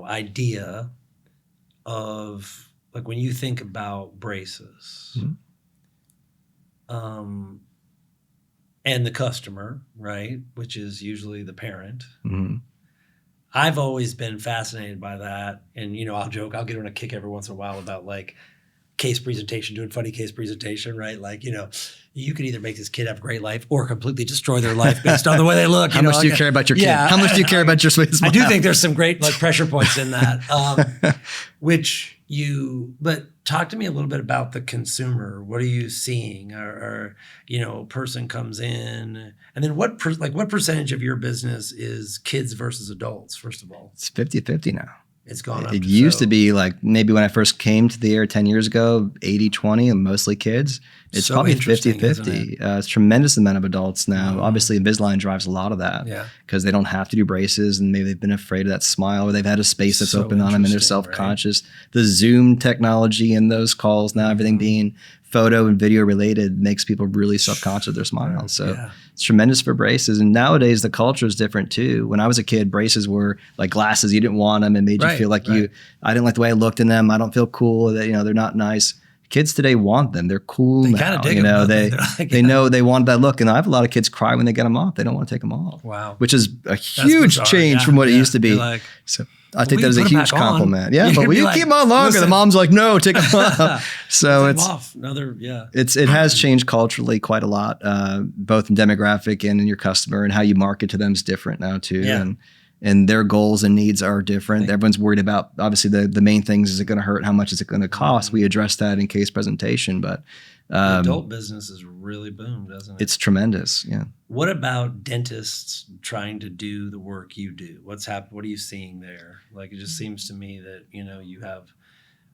idea of like when you think about braces, and the customer, right, which is usually the parent. Mm-hmm. I've always been fascinated by that. And, I'll joke, I'll get on a kick every once in a while about like case presentation, doing funny case presentation, right? Like, you could either make this kid have a great life or completely destroy their life based on the way they look. How much do you care about your kid? Yeah. How much do you care about your sweet smile? I do think there's some great like pressure points in that, but talk to me a little bit about the consumer. What are you seeing? Or a person comes in, and then what percentage of your business is kids versus adults, first of all? It's 50-50 now. It's gone up. It used to be like maybe when I first came to the air 10 years ago, 80-20 and mostly kids. It's So probably interesting, 50-50. It's a tremendous amount of adults now. Obviously, Invisalign drives a lot of that because they don't have to do braces, and maybe they've been afraid of that smile, or they've had a space that's So open on them and they're interesting, self-conscious. Right? The Zoom technology in those calls now, everything being photo and video related, makes people really self-conscious of their smile. So it's tremendous for braces. And nowadays the culture is different too. When I was a kid, braces were like glasses. You didn't want them and made you feel like I didn't like the way I looked in them. I don't feel cool. That they're not nice. Kids today want them. They're cool They now. kinda dig them, They know they want that look. And I have a lot of kids cry when they get them off. They don't want to take them off. Wow. Which is a huge bizarre. change from what it used to be. So I take we that as a put 'em huge back on. compliment. Yeah, You'd but be will you like, keep them on longer? listen. The mom's like, no, take them off. So Take it's them off. Another, it has changed culturally quite a lot, both in demographic and in your customer, and how you market to them is different now too. Yeah. And their goals and needs are different. Everyone's worried about, obviously, the main things. Is it going to hurt? How much is it going to cost? We address that in case presentation, but the adult business has really boomed, doesn't it? it's tremendous. Yeah. What about dentists trying to do the work you do? What's happened? What are you seeing there? Like, it just seems to me that, you have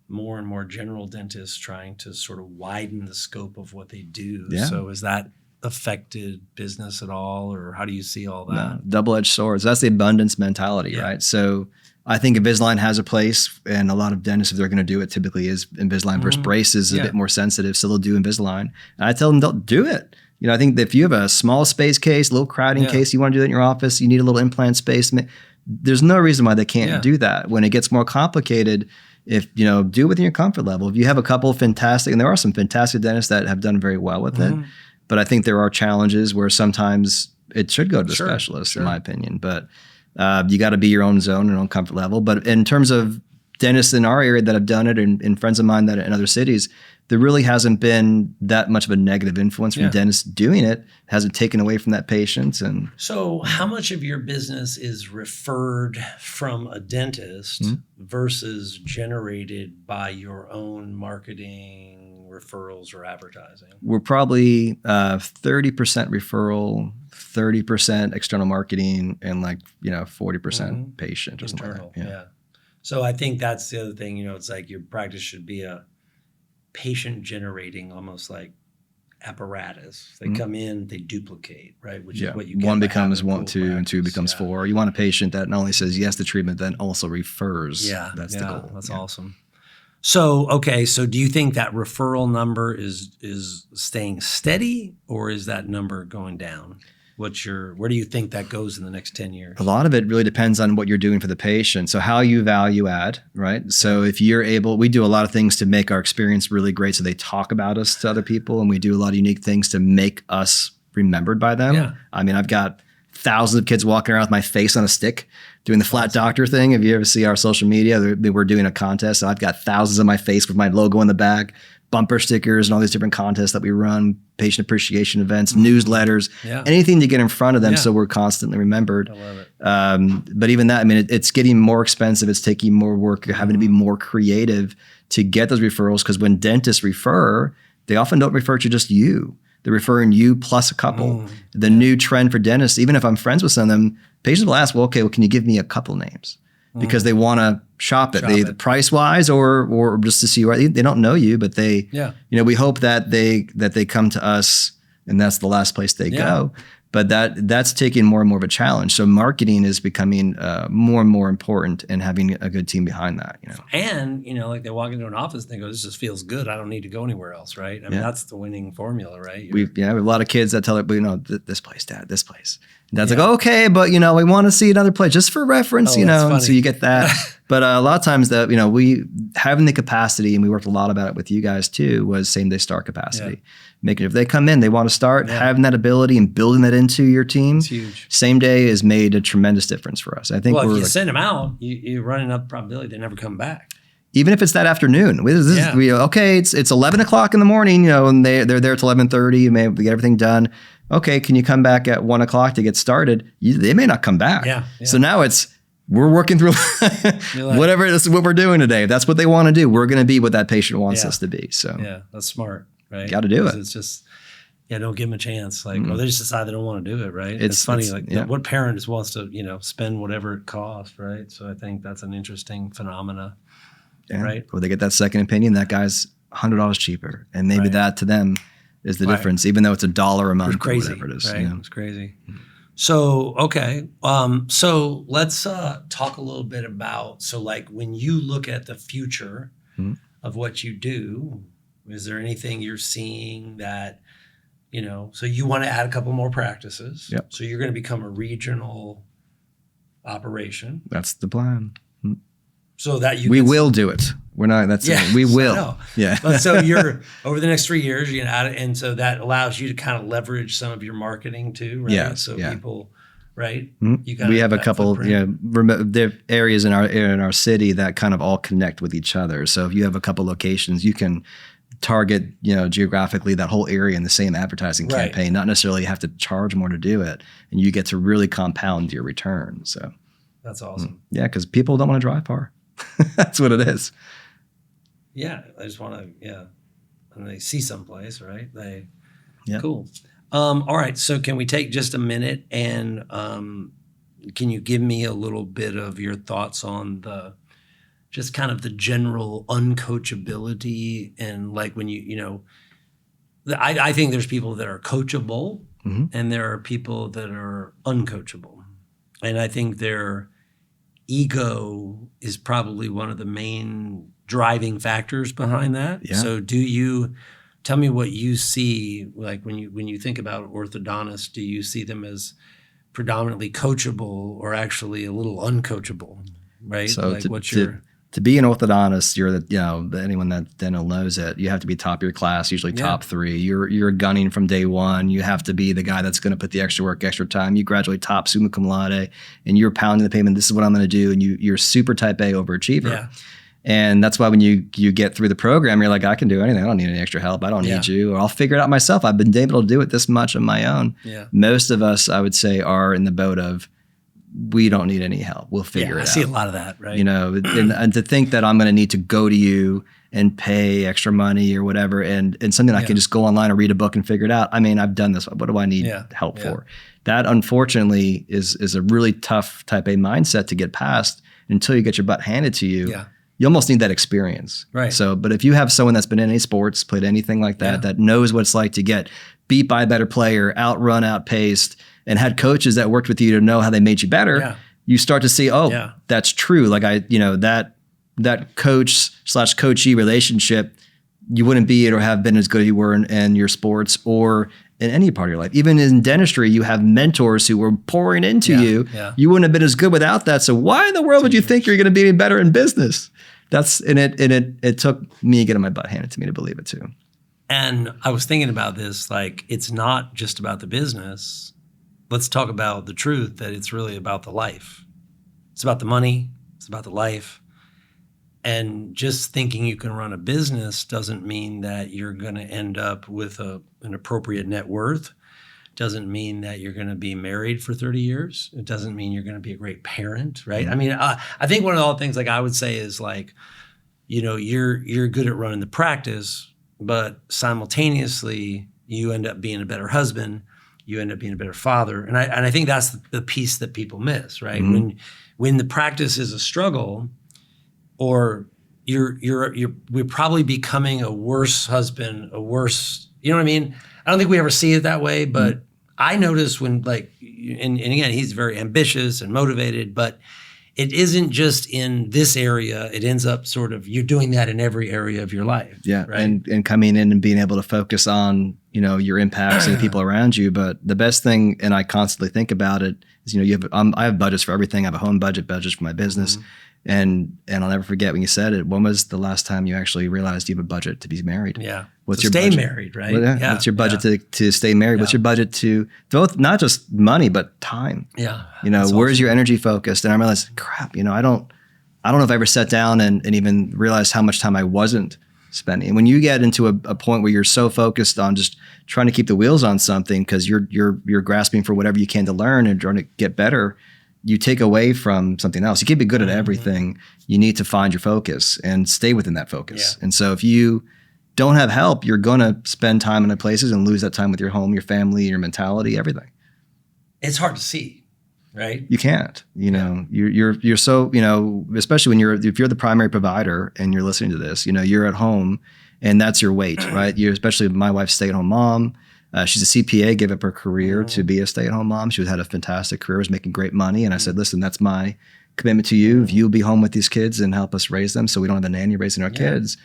more and more general dentists trying to sort of widen the scope of what they do. Yeah. So is that affected business at all, or how do you see all that? No, double-edged swords. That's the abundance mentality, right? So I think Invisalign has a place, and a lot of dentists, if they're going to do it, typically is Invisalign versus braces is a bit more sensitive, so they'll do Invisalign. And I tell them, don't do it. I think that if you have a small space case, a little crowding case, you want to do that in your office, you need a little implant space, there's no reason why they can't do that. When it gets more complicated, if do it within your comfort level. If you have a couple of fantastic, and there are some fantastic dentists that have done very well with it, but I think there are challenges where sometimes it should go to the specialist, in my opinion. But you got to be your own zone and own comfort level. But in terms of dentists in our area that have done it, and friends of mine that in other cities, there really hasn't been that much of a negative influence from dentists doing it. Hasn't taken away from that patient. And so how much of your business is referred from a dentist versus generated by your own marketing, referrals, or advertising? we're probably 30% referral, 30% external marketing, and 40% patient or something like Internal, that. yeah. So I think that's the other thing, it's like your practice should be a patient generating, almost like apparatus. They come in, they duplicate, right? Which is what you get. One by becomes having a one, full two, and two practice. becomes four. You want a patient that not only says yes to treatment, then also refers. That's the goal. That's awesome. So, okay, so do you think that referral number is staying steady, or is that number going down? where do you think that goes in the next 10 years? A lot of it really depends on what you're doing for the patient. So how you value add, right? So if you're able, we do a lot of things to make our experience really great. So they talk about us to other people, and we do a lot of unique things to make us remembered by them. Yeah. I mean, I've got thousands of kids walking around with my face on a stick doing the flat doctor thing. If you ever see our social media, we're doing a contest. So I've got thousands of my face with my logo in the back, bumper stickers and all these different contests that we run, patient appreciation events, newsletters, anything to get in front of them so we're constantly remembered. I love it. But even that, I mean, it's getting more expensive. It's taking more work. You're having to be more creative to get those referrals, because when dentists refer, they often don't refer to just you. They're referring you plus a couple. The new trend for dentists, even if I'm friends with some of them, patients will ask, well, can you give me a couple names? Because they want to shop it. Either price wise or just to see where they don't know you, but they, we hope that they come to us and that's the last place they go. But that's taking more and more of a challenge. So marketing is becoming more and more important, and having a good team behind that. And like they walk into an office and they go, "This just feels good. I don't need to go anywhere else." Right? I mean, that's the winning formula, right? We have a lot of kids that tell it, this place, Dad, this place. And Dad's like, okay, but we want to see another place just for reference, and so you get that. But a lot of times that we having the capacity, and we worked a lot about it with you guys too, was same day start capacity. Making if they come in, they want to start, having that ability and building that into your team. It's huge. Same day has made a tremendous difference for us. I think. Well, if you send them out, you're running up the probability they never come back. Even if it's that afternoon, it's 11 o'clock in the morning, and they're there till 11:30. You may get everything done. Okay, can you come back at 1 o'clock to get started? They may not come back. So now we're working through whatever this is what we're doing today. If that's what they want to do, we're going to be what that patient wants us to be. So that's smart. Right? Got to do it. It's just, don't give them a chance. Like, they just decide they don't want to do it, right? It's funny. What parent just wants to, spend whatever it costs, right? So I think that's an interesting phenomena, right? Or they get that second opinion. That guy's $100 cheaper, and maybe that to them is the difference, even though it's $1 a month. It's crazy, or whatever it is. Right? It's crazy. So okay, so let's talk a little bit about like when you look at the future of what you do. Is there anything you're seeing that, so you want to add a couple more practices. Yep. So you're going to become a regional operation. That's the plan. So that we will do it. We're not, that's it. We will. Yeah. But so you're, over the next 3 years, you're going to add it. And so that allows you to kind of leverage some of your marketing too, right? Yeah. So people, right? We have a couple, remote areas in our city that kind of all connect with each other. So if you have a couple locations, you can target, geographically that whole area in the same advertising campaign, not necessarily have to charge more to do it. And you get to really compound your return. So that's awesome. Yeah. Because people don't want to drive far. That's what it is. Yeah. I just want to, and they see someplace, right? Cool. All right. So can we take just a minute and can you give me a little bit of your thoughts on just kind of the general uncoachability, and like when I think there's people that are coachable and there are people that are uncoachable. And I think their ego is probably one of the main driving factors behind that. Yeah. So tell me what you see, like when you think about orthodontists, do you see them as predominantly coachable or actually a little uncoachable, right? So like to be an orthodontist, anyone that dental knows it, you have to be top of your class, usually top 3. You're gunning from day one. You have to be the guy that's going to put the extra work, extra time. You graduate top summa cum laude, and you're pounding the pavement. This is what I'm going to do, and you're super type A overachiever. Yeah. And that's why when you get through the program, you're like, I can do anything. I don't need any extra help. I don't need you, or I'll figure it out myself. I've been able to do it this much on my own. Yeah. Most of us, I would say, are in the boat of, we don't need any help. We'll figure it out. I see a lot of that, right? And to think that I'm going to need to go to you and pay extra money or whatever, and something I can just go online or read a book and figure it out. I mean, I've done this. What do I need help for? That, unfortunately, is a really tough type A mindset to get past until you get your butt handed to you. Yeah. You almost need that experience. Right. So, but if you have someone that's been in any sports, played anything like that, that knows what it's like to get beat by a better player, outrun, outpaced, and had coaches that worked with you to know how they made you better, you start to see, that's true. Like that coach/coachee relationship, you wouldn't be or have been as good as you were in your sports or in any part of your life. Even in dentistry, you have mentors who were pouring into you. Yeah. You wouldn't have been as good without that. So why in the world would you think you're going to be better in business? It took me getting my butt handed to me to believe it too. And I was thinking about this, like, it's not just about the business. Let's talk about the truth that it's really about the life. It's about the money. It's about the life. And just thinking you can run a business doesn't mean that you're going to end up with an appropriate net worth. Doesn't mean that you're going to be married for 30 years. It doesn't mean you're going to be a great parent, right? I mean, I think one of the things like I would say is like, you're good at running the practice, but simultaneously you end up being a better husband. You end up being a better father. And I think that's the piece that people miss, right? Mm-hmm. When the practice is a struggle, or we're probably becoming a worse husband, you know what I mean? I don't think we ever see it that way, but I notice when like, and again, he's very ambitious and motivated, but it isn't just in this area. It ends up sort of, you're doing that in every area of your life. Yeah. Right? And coming in and being able to focus on, your impacts and the people around you. But the best thing, and I constantly think about it, is, I have budgets for everything. I have a home budgets for my business. Mm-hmm. And I'll never forget when you said it. When was the last time you actually realized you have a budget to be married? Yeah. What's to your stay budget? Married, right? Yeah. What's your budget to stay married? Yeah. What's your budget to both, not just money, but time? Yeah. Where's your energy focused? And I realized, crap, I don't know if I ever sat down and even realized how much time I wasn't spending. And when you get into a point where you're so focused on just trying to keep the wheels on something because you're grasping for whatever you can to learn and trying to get better, you take away from something else. You can't be good at everything. You need to find your focus and stay within that focus. Yeah. And so if you don't have help, you're going to spend time in other places and lose that time with your home, your family, your mentality, everything. It's hard to see, right? You can't. You're so, especially if you're the primary provider and you're listening to this, you're at home and that's your weight, right? Especially my wife's stay-at-home mom. She's a CPA, gave up her career to be a stay-at-home mom. She had a fantastic career, was making great money. And I said, listen, that's my commitment to you. If you'll be home with these kids and help us raise them so we don't have a nanny raising our kids,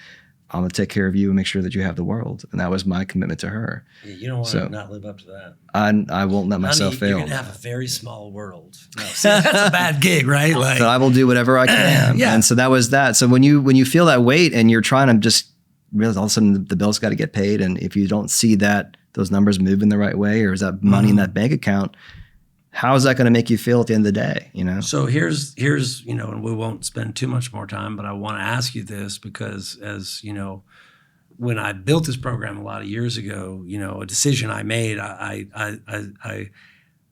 I'm going to take care of you and make sure that you have the world. And that was my commitment to her. Yeah, you don't want to not live up to that. I won't let myself fail. You're going to have a very small world. No, see, that's a bad gig, right? Like, so I will do whatever I can. And so that was that. So when you feel that weight and you're trying to just realize all of a sudden the bill's got to get paid. And if you don't see those numbers move in the right way, or is that money in that bank account, how is that going to make you feel at the end of the day? So here's and we won't spend too much more time, but I want to ask you this because as when I built this program a lot of years ago, a decision I made, I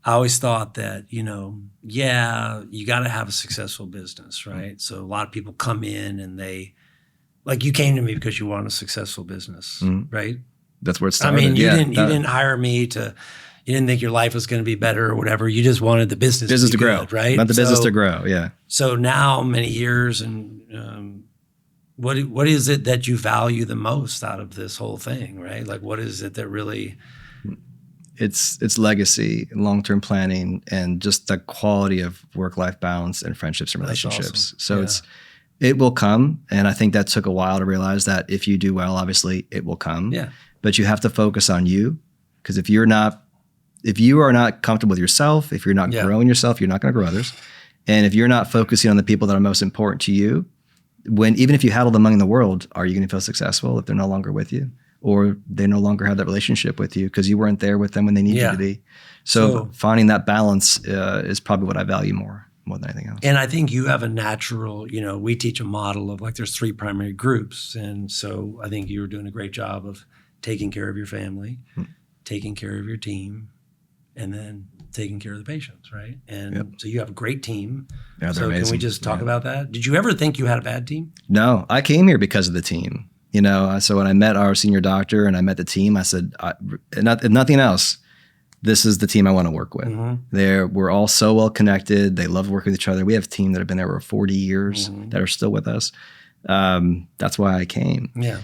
always thought that, you got to have a successful business, right? So a lot of people come in and you came to me because you want a successful business, right? That's where it started. I mean, you didn't hire me you didn't think your life was going to be better or whatever. You just wanted the business to grow, right? Not the business to grow, yeah. So now, many years, and what is it that you value the most out of this whole thing, right? Like, what is it that really? It's legacy, long-term planning, and just the quality of work-life balance and friendships and relationships. Awesome. So it will come, and I think that took a while to realize that if you do well, obviously it will come. Yeah. But you have to focus on you, because if you are not comfortable with yourself, if you're not growing yourself, you're not going to grow others. And if you're not focusing on the people that are most important to you, even if you had all the money in the world, are you going to feel successful if they're no longer with you, or they no longer have that relationship with you because you weren't there with them when they needed you to be? So finding that balance is probably what I value more than anything else. And I think you have a natural, we teach a model of there's 3 primary groups. And so I think you're doing a great job of taking care of your family, taking care of your team, and then taking care of the patients, right? And so you have a great team. Yeah, so amazing. Can we just talk about that? Did you ever think you had a bad team? No, I came here because of the team. So when I met our senior doctor and I met the team, I said, if nothing else, this is the team I want to work with. We're all so well connected. They love working with each other. We have a team that have been there for 40 years that are still with us. That's why I came. Yeah.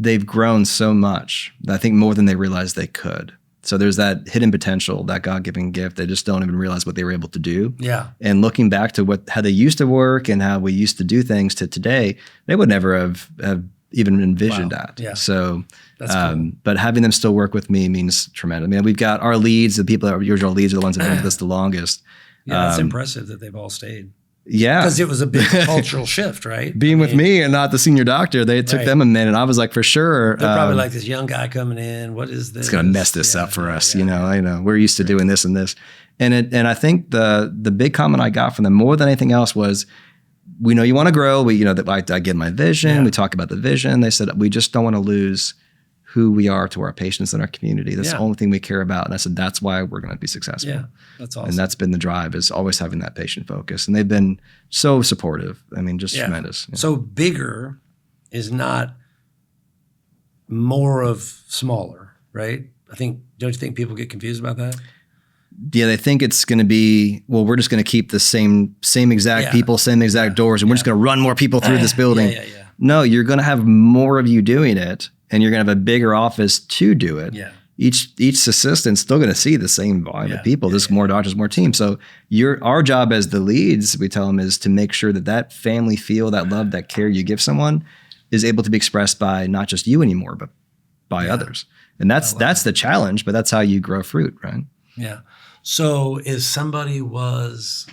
They've grown so much, I think more than they realized they could. So there's that hidden potential, that God-given gift. They just don't even realize what they were able to do. Yeah. And looking back to how they used to work and how we used to do things to today, they would never have even envisioned Wow. that. Yeah. So, That's cool. but having them still work with me means tremendous. I mean, we've got our leads, the people that are usually our leads are the ones that have been with us the longest. Yeah, that's impressive that they've all stayed. Yeah. Because it was a big cultural shift, right? Being with me and not the senior doctor, they took Right. them a minute. I was like, for sure. They're probably like this young guy coming in. What is this? It's going to mess this up for us. You know, we're used to doing this and this. And I think the big comment I got from them more than anything else was, we know you want to grow. I give my vision. Yeah. We talk about the vision. They said, we just don't want to lose who we are to our patients and our community. That's the only thing we care about. And I said, that's why we're going to be successful. Yeah, that's awesome. And that's been the drive, is always having that patient focus. And they've been so supportive. I mean, just tremendous. Yeah. So bigger is not more of smaller, right? Don't you think people get confused about that? Yeah, they think it's going to be, well, we're just going to keep the same exact people, same exact doors, and we're just going to run more people through this building. Yeah. No, you're going to have more of you doing it, and you're going to have a bigger office to do it. Yeah. Each assistant's still going to see the same volume of people. There's more doctors, more teams. So our job as the leads, we tell them, is to make sure that family feel, that love, that care you give someone is able to be expressed by not just you anymore, but by others. And that's the challenge, but that's how you grow fruit, right? Yeah. So if somebody was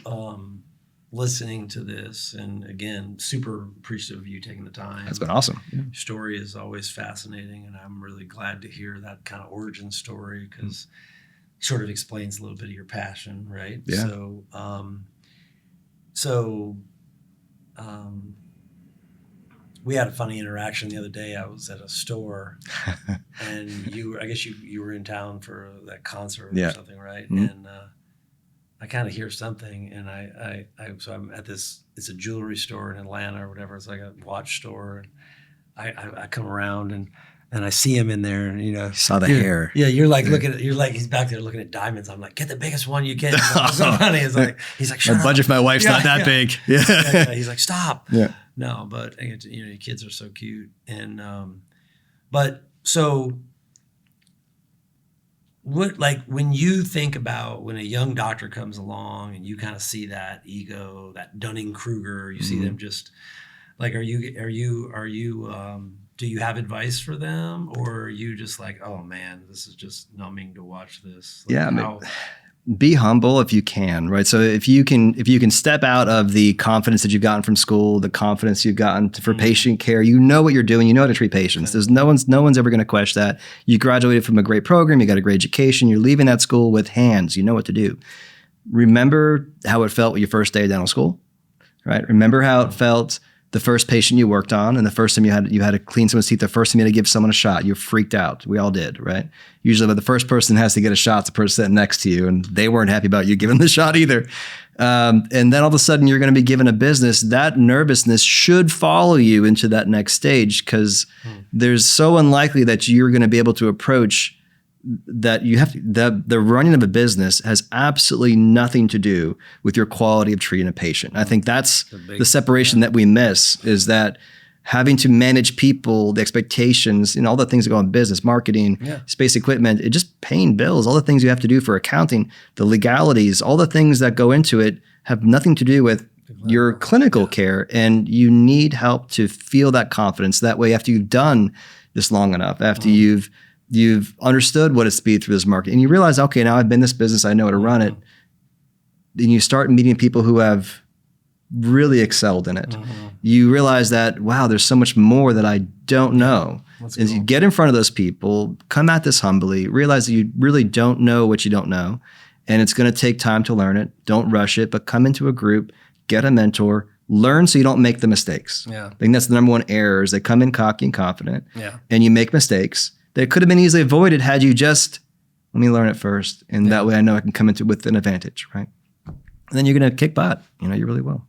listening to this, and again, super appreciative of you taking the time. That's been awesome. Yeah. Your story is always fascinating, and I'm really glad to hear that kind of origin story, because it sort of explains a little bit of your passion, right? Yeah. So we had a funny interaction the other day. I was at a store, and I guess you were in town for that concert or something, right? Mm-hmm. And I kind of hear something, and so I'm at this. It's a jewelry store in Atlanta or whatever. It's like a watch store, and I come around and I see him in there, and you saw the hair. Yeah, you're like looking at. You're like, he's back there looking at diamonds. I'm like, get the biggest one you can. It's so funny. It's like, he's like, shut My up. budget for my wife's not that big. Yeah. He's like, stop. Yeah. No, but your kids are so cute, and but so what, like, when you think about when a young doctor comes along and you kind of see that ego, that Dunning-Kruger, you see them just like, are you do you have advice for them, or are you just like, oh man, this is just numbing to watch this? Like, be humble if you can, right? So if you can step out of the confidence that you've gotten from school, the confidence you've gotten for patient care, you know what you're doing, you know how to treat patients. There's no one's ever going to question that. You graduated from a great program, you got a great education, you're leaving that school with hands, you know what to do. Remember how it felt your first day of dental school, right? Remember how it felt the first patient you worked on, and the first time you had to clean someone's teeth, the first time you had to give someone a shot, you freaked out. We all did, right? Usually, the first person has to get a shot, the person sitting next to you, and they weren't happy about you giving the shot either. And then all of a sudden, you're going to be given a business. That nervousness should follow you into that next stage, because there's so unlikely that you're going to be able to approach that. You have to, the running of a business has absolutely nothing to do with your quality of treating a patient. I think that's the separation that we miss, is that having to manage people, the expectations, and all the things that go in business, marketing, space equipment, it just paying bills, all the things you have to do for accounting, the legalities, all the things that go into it have nothing to do with your clinical care. And you need help to feel that confidence. That way, after you've done this long enough, after you've understood what it's to be through this market, and you realize, okay, now I've been in this business, I know how to run it. Then you start meeting people who have really excelled in it. You realize that, wow, there's so much more that I don't know. As you get in front of those people, come at this humbly, realize that you really don't know what you don't know, and it's going to take time to learn it. Don't rush it, but come into a group, get a mentor, learn so you don't make the mistakes. I think that's the number one error, is they come in cocky and confident, and you make mistakes that could have been easily avoided had you just, let me learn it first, and that way I know I can come into it with an advantage, right? And then you're going to kick butt. You really will.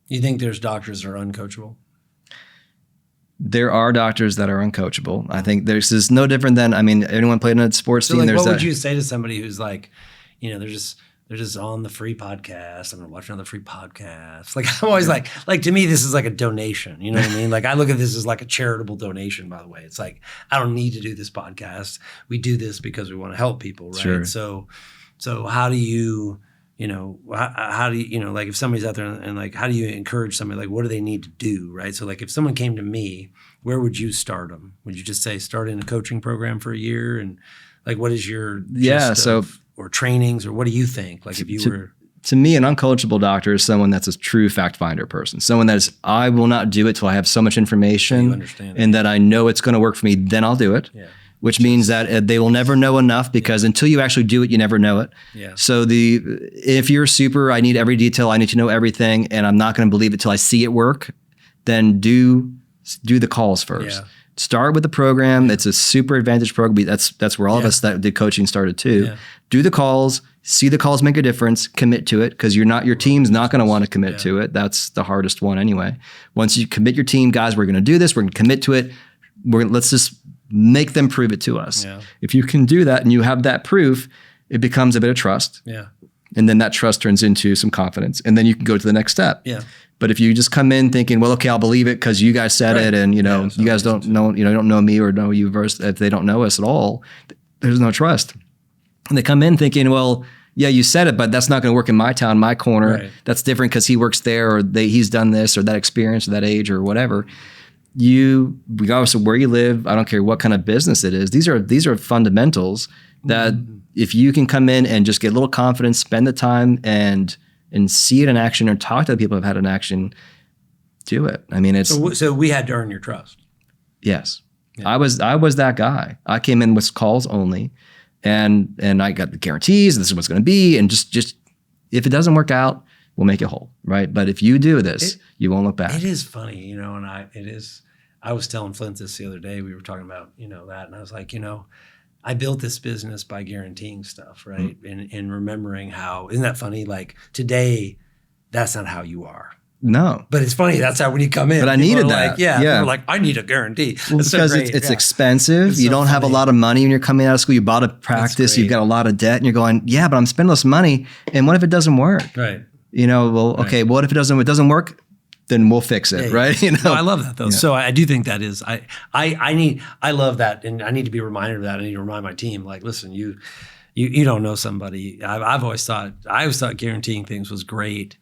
You think there's doctors that are uncoachable? There are doctors that are uncoachable. I think this is no different than, anyone played on a sports team. Like, what would you say to somebody who's like, they're just on the free podcast. I'm going to watch another free podcast. Like, I'm always like to me, this is like a donation. You know what I mean? Like, I look at this as like a charitable donation, by the way. It's like, I don't need to do this podcast. We do this because we want to help people, right? Sure. So how do you, how do you, like, if somebody's out there and like, how do you encourage somebody? Like, what do they need to do, right? So like, if someone came to me where would you start them? Would you just say start in a coaching program for a year? And like, what is your or trainings, or what do you think? Like if you were... To me, an uncoachable doctor is someone that's a true fact finder person. Someone that is, I will not do it till I have so much information and that I know it's going to work for me, then I'll do it. Yeah. Which means that they will never know enough, because until you actually do it, you never know it. Yeah. So if you're super, I need every detail, I need to know everything, and I'm not going to believe it till I see it work, then do the calls first. Yeah. Start with the program. It's a super advantage program. That's where all of us that did coaching started too. Yeah. Do the calls, see the calls make a difference, commit to it, because your team's not going to want to commit to it. That's the hardest one anyway. Once you commit your team, guys, we're going to do this. We're going to commit to it. Let's just make them prove it to us. Yeah. If you can do that and you have that proof, it becomes a bit of trust. Yeah. And then that trust turns into some confidence, and then you can go to the next step. Yeah. But if you just come in thinking, well, okay, I'll believe it because you guys said it, and you guys don't know, don't know me or know you versus if they don't know us at all, there's no trust. And they come in thinking, well, yeah, you said it, but that's not going to work in my town, my corner. Right. That's different because he works there, or he's done this, or that experience, or that age, or whatever. Regardless of where you live, I don't care what kind of business it is. These are fundamentals that if you can come in and just get a little confidence, spend the time and see it in action, or talk to the people who've had it in action, do it. I mean, so we had to earn your trust. Yes. Yeah. I was that guy. I came in with calls only, and I got the guarantees. This is what's going to be. And just if it doesn't work out, we'll make it whole. Right. But if you do this, you won't look back. It is funny, and I was telling Flint this the other day. We were talking about, that, and I was like, I built this business by guaranteeing stuff, right? Mm-hmm. And remembering how, isn't that funny? Like today, that's not how you are. No. But it's funny, that's how when you come in. But I needed that. Like, you're like, I need a guarantee. Well, because it's expensive. You don't have a lot of money when you're coming out of school. You bought a practice, you've got a lot of debt, and you're going, yeah, but I'm spending this money. And what if it doesn't work? Right. Okay, what if it doesn't work? Then we'll fix it, right? No, I love that though. Yeah. So I do think that is, I love that, and I need to be reminded of that. I need to remind my team, like, listen, you don't know somebody. I always thought guaranteeing things was great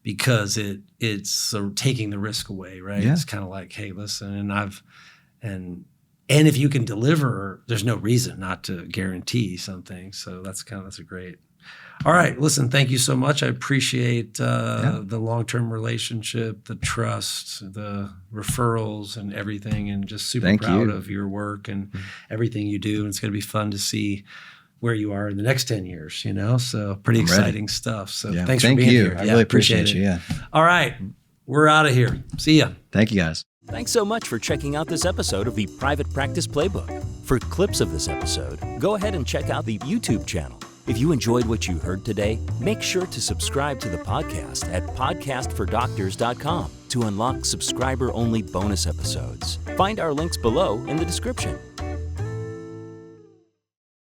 because it's sort of taking the risk away, right? Yeah. It's kind of like, hey, listen, and if you can deliver, there's no reason not to guarantee something. So that's a great. All right. Listen, thank you so much. I appreciate the long-term relationship, the trust, the referrals, and everything, and just super proud of your work and everything you do. And it's going to be fun to see where you are in the next 10 years, So pretty exciting stuff. So thanks for being here. I really appreciate you. Yeah. All right. We're out of here. See ya. Thank you, guys. Thanks so much for checking out this episode of the Private Practice Playbook. For clips of this episode, go ahead and check out the YouTube channel. If you enjoyed what you heard today, make sure to subscribe to the podcast at podcastfordoctors.com to unlock subscriber-only bonus episodes. Find our links below in the description.